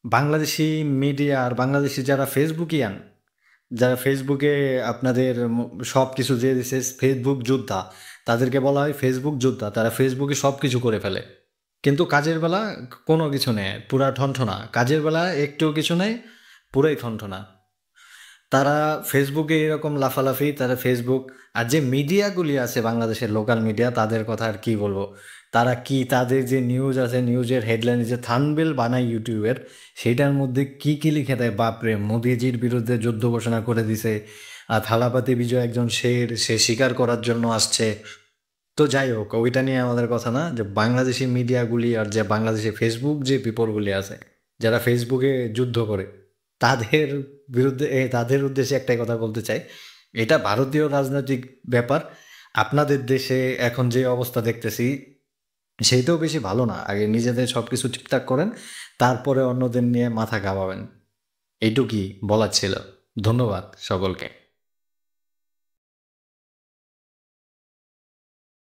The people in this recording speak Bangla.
বাংলাদেশি মিডিয়া আর বাংলাদেশি যারা ফেসবুকিয়ান, যারা ফেসবুকে আপনাদের সব কিছু দিয়ে দিছে, ফেসবুক যোদ্ধা, তাদেরকে বলা হয় ফেসবুক যোদ্ধা। তারা ফেসবুকে সব কিছু করে ফেলে, কিন্তু কাজের বেলা কোনো কিছু নেই, পুরা ঠনঠনা। কাজের বেলা একটু কিছু নেই, পুরাই ঠনঠনা। তারা ফেসবুকে এরকম লাফালাফি, তারা ফেসবুক। আর যে মিডিয়াগুলি আছে বাংলাদেশের লোকাল মিডিয়া, তাদের কথা আর কি বলবো। তারা কি, তাদের যে নিউজ আছে, নিউজের হেডলাইন যে থানবেল বানায় ইউটিউবের, সেটার মধ্যে কি কি লিখে দেয় বাপরে! মোদিজির বিরুদ্ধে যুদ্ধ ঘোষণা করে দিছে, আর থালাপাতি বিজয় একজন শের, সে শিকার করার জন্য আসছে। তো যাই হোক, ওইটা নিয়ে আমাদের কথা না। যে বাংলাদেশি মিডিয়াগুলি আর যে বাংলাদেশি ফেসবুক যে পিপলগুলি আছে, যারা ফেসবুকে যুদ্ধ করে, তাদের বিরুদ্ধে তাদের উদ্দেশ্যে একটাই কথা বলতে চাই, এটা ভারতীয় রাজনৈতিক ব্যাপার। আপনাদের দেশে এখন যে অবস্থা দেখতেছি, সেইটাও বেশি ভালো না। আগে নিজেদের সব কিছু ঠিকঠাক করেন, তারপরে অন্যদের নিয়ে মাথা ঘামাবেন। এইটুকুই বলার ছিল। ধন্যবাদ সকলকে।